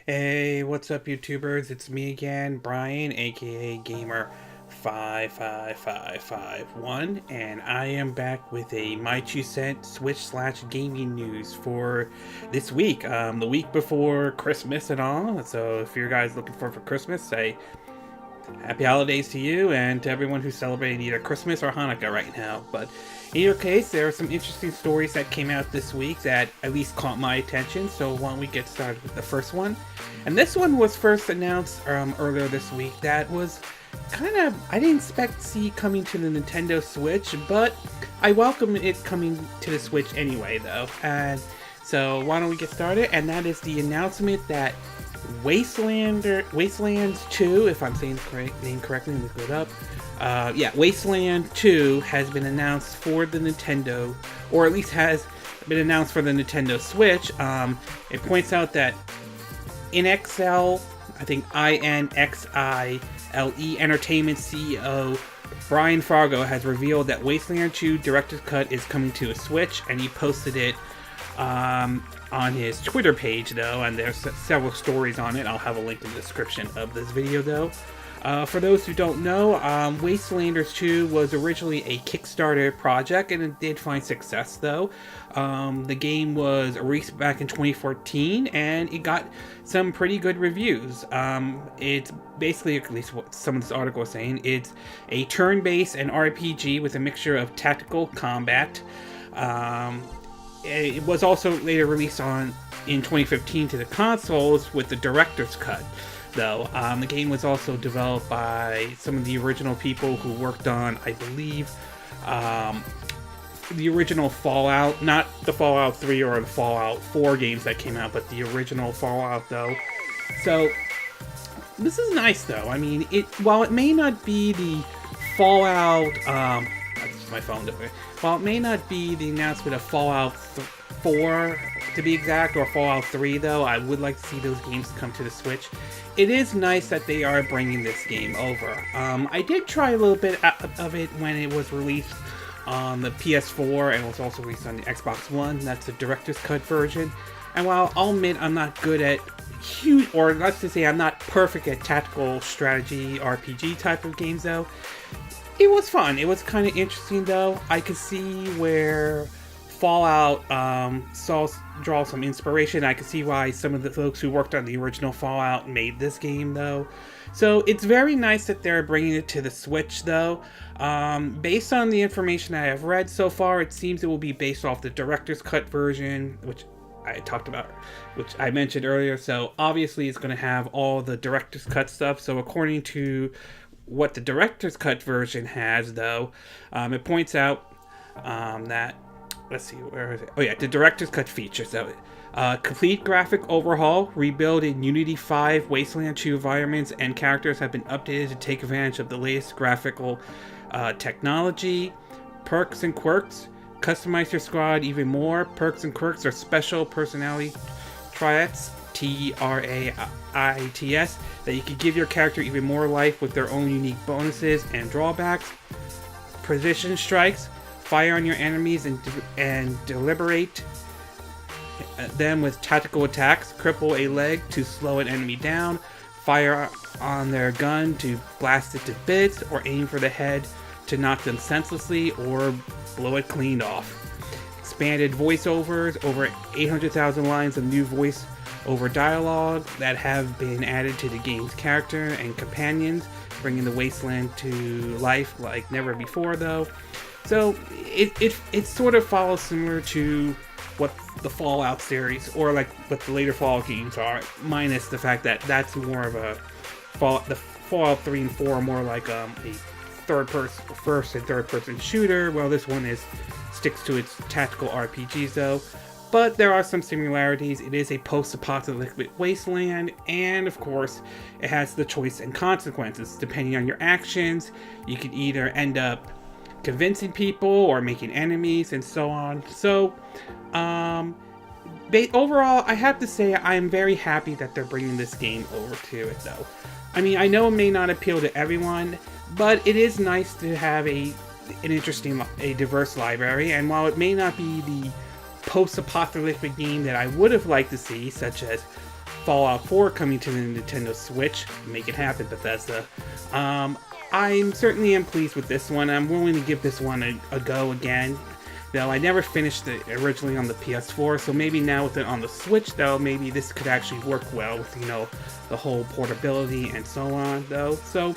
Hey, what's up, YouTubers? It's me again, Brian, aka Gamer55551, and I am back with a My 2 Cent Switch/gaming news for this week, the week before Christmas and all. So, if you guys looking forward for Christmas, say happy holidays to you and to everyone who's celebrating either Christmas or Hanukkah right now. But in your case, there are some interesting stories that came out this week that at least caught my attention. So why don't we get started with the first one? And this one was first announced earlier this week. That was kind of, I didn't expect to see coming to the Nintendo Switch, but I welcome it coming to the Switch anyway, though. And so why don't we get started? And that is the announcement that Wasteland 2, if I'm saying the name correctly, let me look it up. Wasteland 2 has been announced for the Nintendo, or at least has been announced for the Nintendo Switch. It points out that INXILE, I think INXILE Entertainment CEO Brian Fargo has revealed that Wasteland 2 Director's Cut is coming to a Switch, and he posted it on his Twitter page, though, and there's several stories on it. I'll have a link in the description of this video, though. For those who don't know, Wastelanders 2 was originally a Kickstarter project, and it did find success, though. The game was released back in 2014, and it got some pretty good reviews. It's basically, at least what some of this article is saying, it's a turn-based and RPG with a mixture of tactical combat. It was also later released in 2015 to the consoles with the Director's Cut, though. The game was also developed by some of the original people who worked on, I believe, the original Fallout, not the Fallout 3 or the Fallout 4 games that came out, but the original Fallout, though. So, this is nice, though. I mean, while it may not be the Fallout, that's my phone doing it. While it may not be the announcement of Fallout 4, to be exact, or Fallout 3, though, I would like to see those games come to the Switch. It is nice that they are bringing this game over. I did try a little bit of it when it was released on the PS4, and it was also released on the Xbox One. That's the Director's Cut version. And while I'll admit I'm not good at or let's just say I'm not perfect at tactical strategy RPG type of games, though, it was fun. It was kind of interesting, though. I could see where Fallout draw some inspiration. I could see why some of the folks who worked on the original Fallout made this game, though. So it's very nice that they're bringing it to the Switch, though. Based on the information I have read so far, it seems it will be based off the Director's Cut version, which I talked about, which I mentioned earlier. So obviously it's going to have all the Director's Cut stuff. So according to what the Director's Cut version has, though, it points out that, let's see, where is it? Oh yeah, the Director's Cut features, so complete graphic overhaul, rebuild in Unity 5 Wasteland 2 environments and characters have been updated to take advantage of the latest graphical technology. Perks and quirks, customize your squad even more. Perks and quirks are special personality traits, TRAITS, that you can give your character even more life with their own unique bonuses and drawbacks. Precision strikes, fire on your enemies and deliberate them with tactical attacks. Cripple a leg to slow an enemy down. Fire on their gun to blast it to bits, or aim for the head to knock them senselessly or blow it clean off. Expanded voiceovers, over 800,000 lines of new voice-over dialogue that have been added to the game's character and companions, bringing the Wasteland to life like never before, though. So it sort of follows similar to what the Fallout series, or like what the later Fallout games are, minus the fact that that's more of a the Fallout 3 and 4 are more like a first and third person shooter. Well, this one sticks to its tactical RPGs, though. But there are some similarities. It is a post-apocalyptic wasteland, and of course, it has the choice and consequences. Depending on your actions, you could either end up convincing people or making enemies and so on. So, overall, I have to say I am very happy that they're bringing this game over to it, though. I mean, I know it may not appeal to everyone, but it is nice to have a diverse library, and while it may not be the post-apocalyptic game that I would have liked to see, such as Fallout 4 coming to the Nintendo Switch. Make it happen, Bethesda. I'm certainly pleased with this one. I'm willing to give this one a go again. Though I never finished it originally on the PS4, so maybe now with it on the Switch, though, maybe this could actually work well with, you know, the whole portability and so on, though. So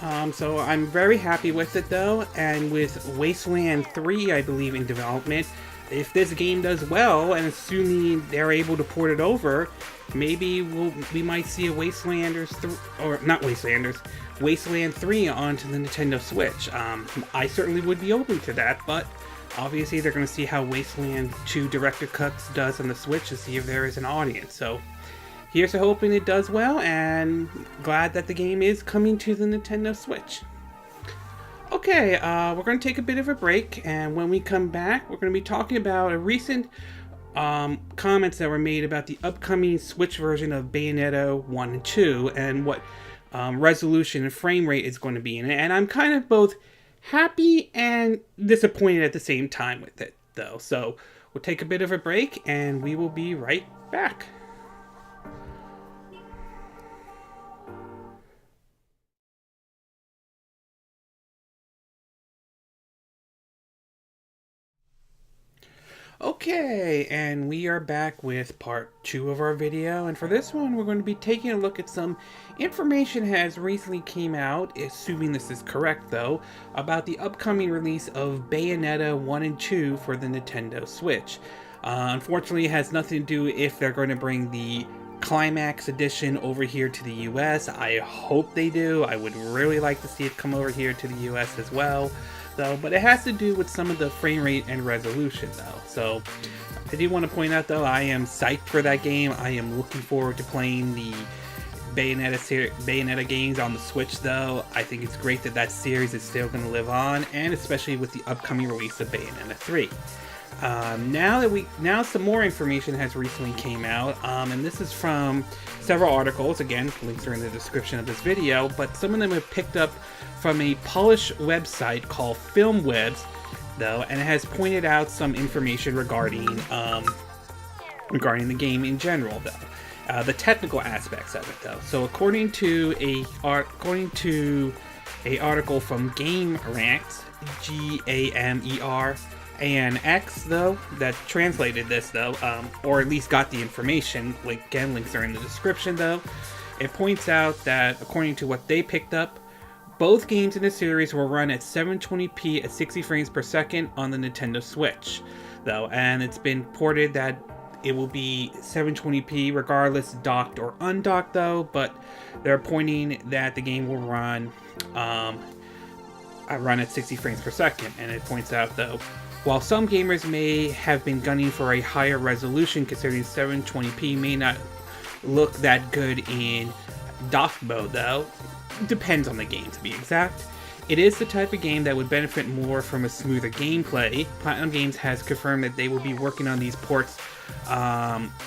I'm very happy with it, though, and with Wasteland 3, I believe, in development, if this game does well, and assuming they're able to port it over, maybe we might see a Wasteland 3 onto the Nintendo Switch. I certainly would be open to that, but obviously they're going to see how Wasteland 2 Director Cuts does on the Switch to see if there is an audience. So here's to hoping it does well, and glad that the game is coming to the Nintendo Switch. Okay, we're going to take a bit of a break, and when we come back, we're going to be talking about a recent comments that were made about the upcoming Switch version of Bayonetta 1 and 2, and what resolution and frame rate is going to be in it. And I'm kind of both happy and disappointed at the same time with it, though. So we'll take a bit of a break, and we will be right back. Okay, and we are back with part 2 of our video, and for this one we're going to be taking a look at some information has recently came out, assuming this is correct though, about the upcoming release of Bayonetta 1 and 2 for the Nintendo Switch. Unfortunately, it has nothing to do if they're going to bring the Climax Edition over here to the US. I hope they do. I would really like to see it come over here to the US as well, though, but it has to do with some of the frame rate and resolution, though. So I do want to point out, though, I am psyched for that game. I am looking forward to playing the Bayonetta games on the Switch, though. I think it's great that that series is still going to live on, and especially with the upcoming release of Bayonetta 3. Now some more information has recently came out, and this is from several articles. Again, links are in the description of this video, but some of them have picked up from a Polish website called FilmWebs, though, and it has pointed out some information regarding the game in general, though. The technical aspects of it, though. So according to a article from GameRanx, GamerAnx, though, that translated this, though, or at least got the information. Again, links are in the description, though. It points out that according to what they picked up, both games in the series will run at 720p at 60 frames per second on the Nintendo Switch, though, and it's been ported that it will be 720p regardless docked or undocked, though, but they're pointing that the game will run at 60 frames per second, and it points out, though, while some gamers may have been gunning for a higher resolution, considering 720p may not look that good in docked mode, though, depends on the game, to be exact. It is the type of game that would benefit more from a smoother gameplay. Platinum Games has confirmed that they will be working on these ports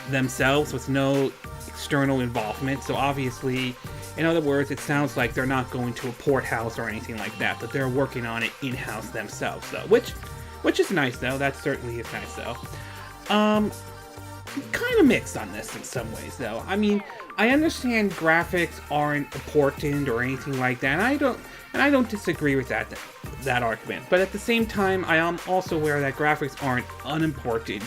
themselves with no external involvement. So obviously, in other words, it sounds like they're not going to a port house or anything like that, but they're working on it in-house themselves, though, which is nice, though. That certainly is nice, though. Kind of mixed on this in some ways, though. I mean, I understand graphics aren't important or anything like that, and I don't disagree with that argument. But at the same time, I am also aware that graphics aren't unimportant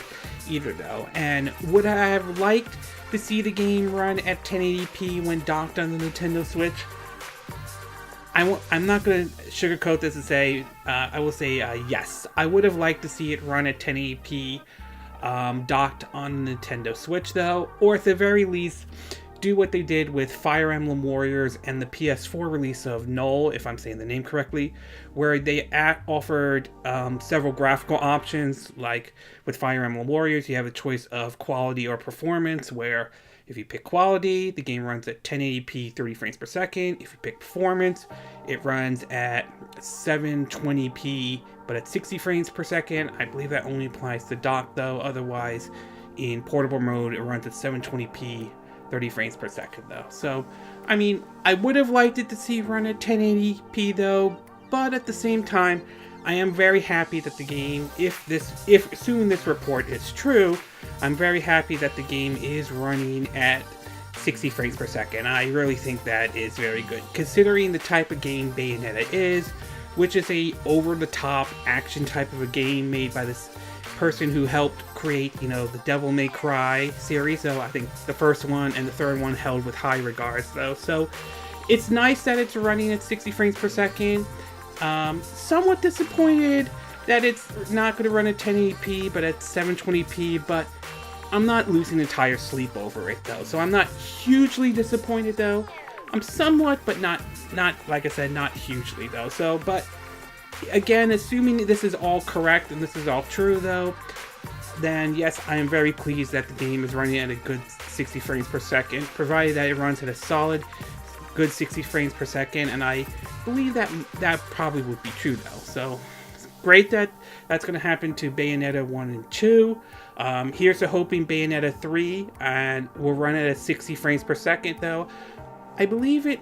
either, though. And would I have liked to see the game run at 1080p when docked on the Nintendo Switch? I'm not going to sugarcoat this and say, I will say yes. I would have liked to see it run at 1080p docked on the Nintendo Switch, though, or at the very least do what they did with Fire Emblem Warriors and the PS4 release of Null, if I'm saying the name correctly, where they offered several graphical options. Like with Fire Emblem Warriors, you have a choice of quality or performance, where if you pick quality, the game runs at 1080p 30 frames per second. If you pick performance, it runs at 720p but at 60 frames per second. I believe that only applies to dock, though. Otherwise, in portable mode, it runs at 720p 30 frames per second, though. So, I mean, I would have liked it to see run at 1080p, though, but at the same time, I am very happy that the game, if assuming this report is true, I'm very happy that the game is running at 60 frames per second. I really think that is very good, considering the type of game Bayonetta is, which is a over-the-top action type of a game made by this person who helped create, the Devil May Cry series. So I think the first one and the third one held with high regards, though. So it's nice that it's running at 60 frames per second. Somewhat disappointed that it's not going to run at 1080p, but at 720p, but I'm not losing entire sleep over it, though. So I'm not hugely disappointed, though. I'm somewhat, but not like I said, not hugely, though. So, but again, assuming this is all correct and this is all true, though, then yes, I am very pleased that the game is running at a good 60 frames per second, provided that it runs at a solid, good 60 frames per second, and I believe that probably would be true, though. So, it's great that that's going to happen to Bayonetta 1 and 2. Here's to hoping Bayonetta 3 and will run at a 60 frames per second, though. I believe it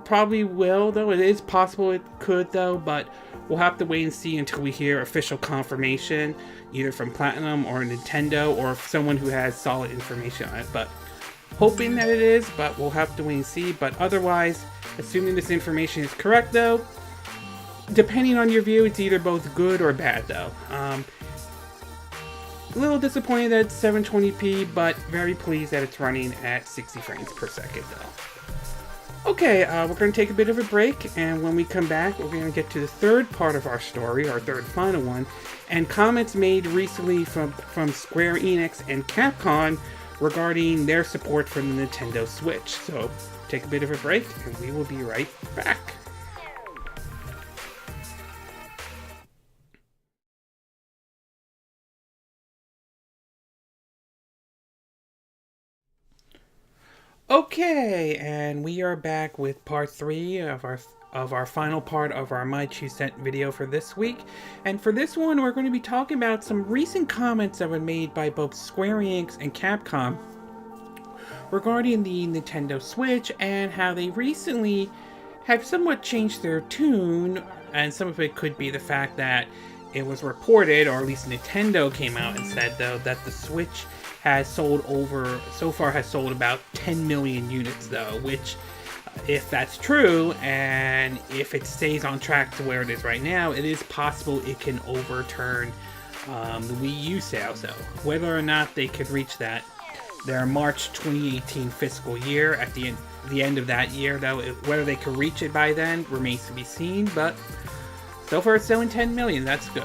probably will, though. It is possible it could, though, but we'll have to wait and see until we hear official confirmation, either from Platinum or Nintendo, or someone who has solid information on it. But hoping that it is, but we'll have to wait and see. But otherwise, assuming this information is correct, though, depending on your view, it's either both good or bad, though. A little disappointed that it's 720p, but very pleased that it's running at 60 frames per second, though. Okay, we're going to take a bit of a break, and when we come back, we're going to get to the third part of our story, our third final one, and comments made recently from Square Enix and Capcom regarding their support for the Nintendo Switch. So, take a bit of a break, and we will be right back. Okay, and we are back with part 3 of our final part of our My 2 Cent video for this week. And for this one, we're going to be talking about some recent comments that were made by both Square Enix and Capcom regarding the Nintendo Switch and how they recently have somewhat changed their tune, and some of it could be the fact that it was reported, or at least Nintendo came out and said, though, that the Switch has sold about 10 million units, though, which, if that's true, and if it stays on track to where it is right now, it is possible it can overturn the Wii U sales, though. Whether or not they could reach their March 2018 fiscal year at the end of that year, though, whether they could reach it by then remains to be seen, but so far it's selling 10 million, that's good.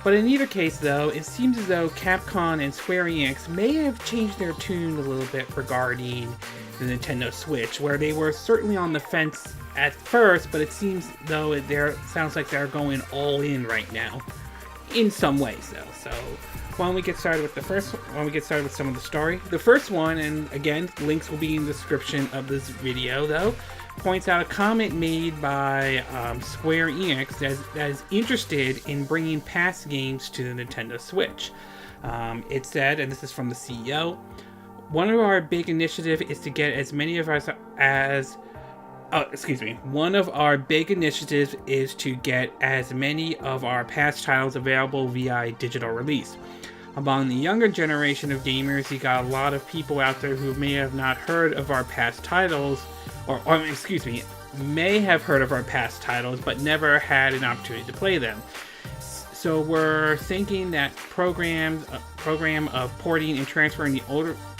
But in either case, though, it seems as though Capcom and Square Enix may have changed their tune a little bit regarding the Nintendo Switch, where they were certainly on the fence at first, but it seems though sounds like they're going all in right now, in some ways, though. So, why don't we get started with some of the story? The first one, and again, links will be in the description of this video, though, points out a comment made by Square Enix that is interested in bringing past games to the Nintendo Switch. It said, and this is from the CEO, one of our big initiatives is to get as many of us One of our big initiatives is to get as many of our past titles available via digital release. Among the younger generation of gamers, you got a lot of people out there who may have not heard of our past titles, may have heard of our past titles, but never had an opportunity to play them. So we're thinking that program of porting and transferring the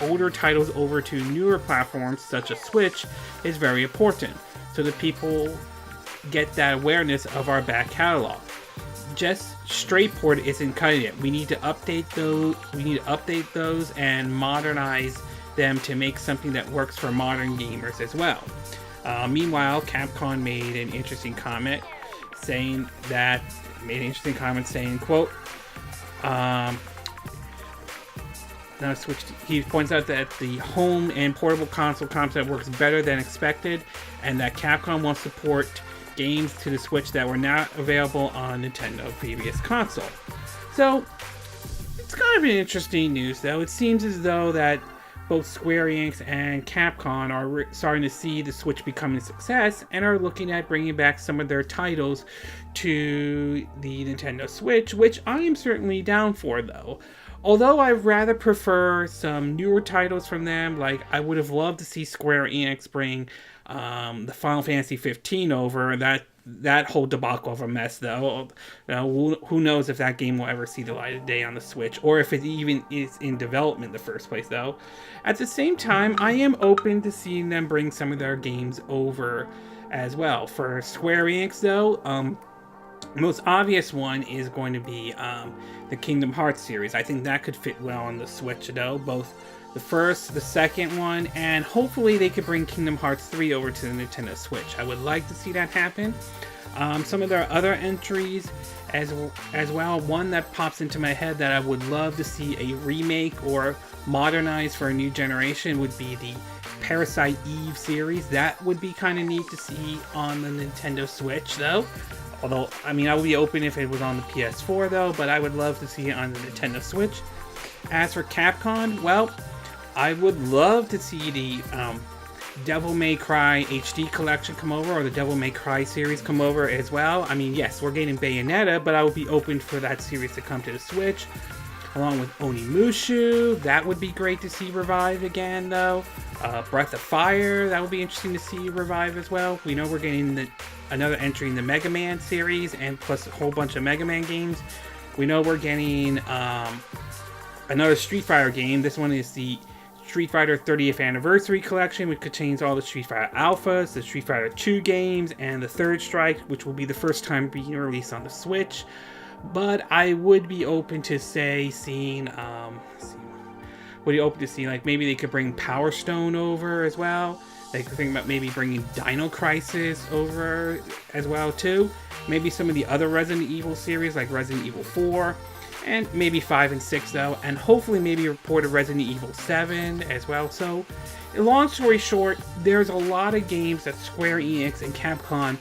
older titles over to newer platforms such as Switch is very important, so that people get that awareness of our back catalog. Just straight port isn't cutting it. We need to update those and modernize them to make something that works for modern gamers as well. Meanwhile, Capcom made an interesting comment saying, quote, he points out that the home and portable console concept works better than expected, and that Capcom wants to port games to the Switch that were not available on Nintendo's previous console. So, it's kind of an interesting news, though. It seems as though that both Square Enix and Capcom are starting to see the Switch becoming a success and are looking at bringing back some of their titles to the Nintendo Switch, which I am certainly down for, though. Although I rather prefer some newer titles from them, like I would have loved to see Square Enix bring the Final Fantasy 15 over. That whole debacle of a mess, though. Who knows if that game will ever see the light of day on the Switch, or if it even is in development in the first place, though. At the same time, I am open to seeing them bring some of their games over as well. For Square Enix, though, the most obvious one is going to be the Kingdom Hearts series. I think that could fit well on the Switch, though. Both the first, the second one, and hopefully they could bring Kingdom Hearts 3 over to the Nintendo Switch. I would like to see that happen. Some of their other entries as well. One that pops into my head that I would love to see a remake or modernize for a new generation would be the Parasite Eve series. That would be kind of neat to see on the Nintendo Switch, though. Although, I mean, I would be open if it was on the PS4, though, but I would love to see it on the Nintendo Switch. As for Capcom, well, I would love to see the Devil May Cry HD collection come over, or the Devil May Cry series come over as well. I mean, yes, we're getting Bayonetta, but I would be open for that series to come to the Switch. Along with Onimusha, that would be great to see revive again, though. Breath of Fire, that would be interesting to see revive as well. We know we're getting another entry in the Mega Man series, and plus a whole bunch of Mega Man games. We know we're getting another Street Fighter game. This one is the Street Fighter 30th Anniversary Collection, which contains all the Street Fighter Alphas, the Street Fighter 2 games, and the Third Strike, which will be the first time being released on the Switch. But I would be open to seeing, like maybe they could bring Power Stone over as well. They could think about maybe bringing Dino Crisis over as well too. Maybe some of the other Resident Evil series like Resident Evil 4. And maybe 5 and 6 though, and hopefully maybe a report of Resident Evil 7 as well. So, long story short, there's a lot of games that Square Enix and Capcom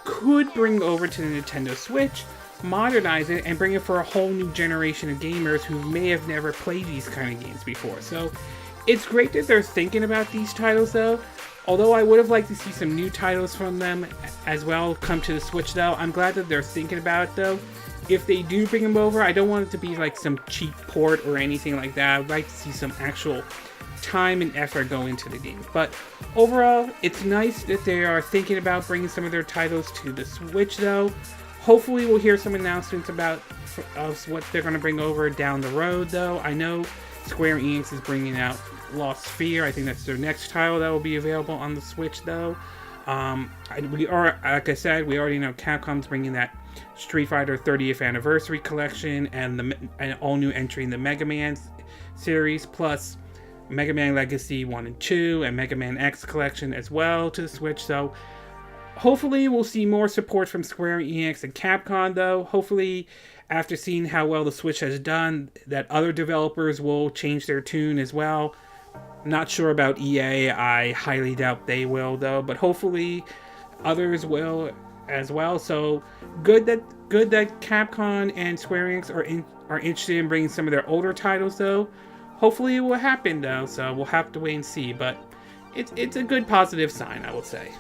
could bring over to the Nintendo Switch, modernize it, and bring it for a whole new generation of gamers who may have never played these kind of games before. So, it's great that they're thinking about these titles though. Although I would have liked to see some new titles from them as well come to the Switch though. I'm glad that they're thinking about it though. If they do bring them over, I don't want it to be like some cheap port or anything like that. I'd like to see some actual time and effort go into the game. But overall, it's nice that they are thinking about bringing some of their titles to the Switch though. Hopefully we'll hear some announcements about what they're going to bring over down the road though. I know Square Enix is bringing out Lost Sphere. I think that's their next title that will be available on the Switch though. Like I said, we already know Capcom's bringing that Street Fighter 30th Anniversary Collection and an all-new entry in the Mega Man series, plus Mega Man Legacy 1 and 2 and Mega Man X Collection as well to the Switch. So hopefully we'll see more support from Square Enix and Capcom though. Hopefully after seeing how well the Switch has done, that other developers will change their tune as well. I'm not sure about EA. I highly doubt they will though, but hopefully others will as well. So good that Capcom and Square Enix are interested in bringing some of their older titles though. Hopefully it will happen though, so we'll have to wait and see, but it's a good positive sign, I would say.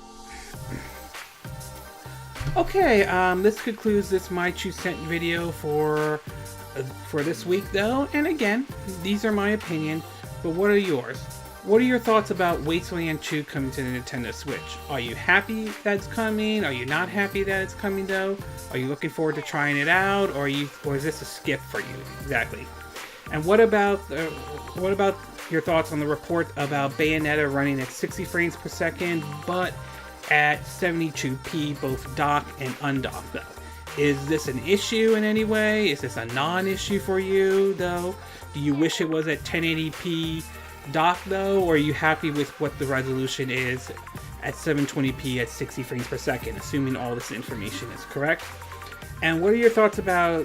Okay, this concludes this My 2 Cent video for this week though, and again, these are my opinion, but what are yours? What are your thoughts about Wasteland 2 coming to the Nintendo Switch? Are you happy that it's coming? Are you not happy that it's coming though? Are you looking forward to trying it out, or is this a skip for you? Exactly. And what about your thoughts on the report about Bayonetta running at 60 frames per second, but at 72p both dock and undock though? Is this an issue in any way? Is this a non-issue for you though? Do you wish it was at 1080p dock though, or are you happy with what the resolution is at 720p at 60 frames per second, assuming all this information is correct? And what are your thoughts about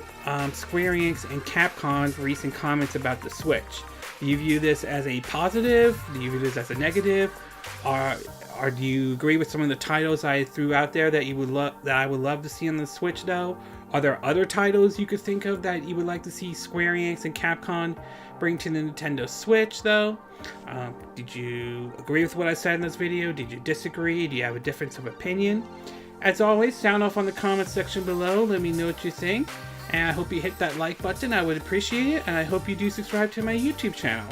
Square Enix and Capcom's recent comments about the Switch? Do you view this as a positive? Do you view this as a negative? Or do you agree with some of the titles I threw out there that I would love to see on the Switch though? Are there other titles you could think of that you would like to see Square Enix and Capcom bring to the Nintendo Switch, though. Did you agree with what I said in this video? Did you disagree? Do you have a difference of opinion? As always, sound off on the comment section below. Let me know what you think. And I hope you hit that like button. I would appreciate it. And I hope you do subscribe to my YouTube channel.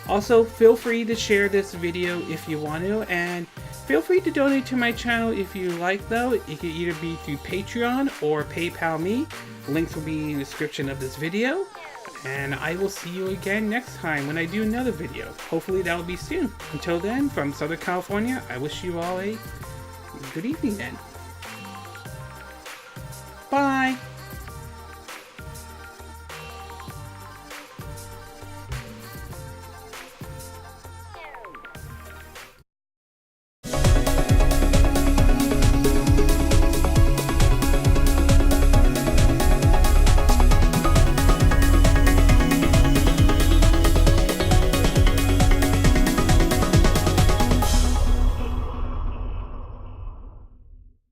Also, feel free to share this video if you want to. And feel free to donate to my channel if you like, though. It could either be through Patreon or PayPal me. Links will be in the description of this video. And I will see you again next time when I do another video. Hopefully that will be soon. Until then, from Southern California, I wish you all a good evening then. Bye!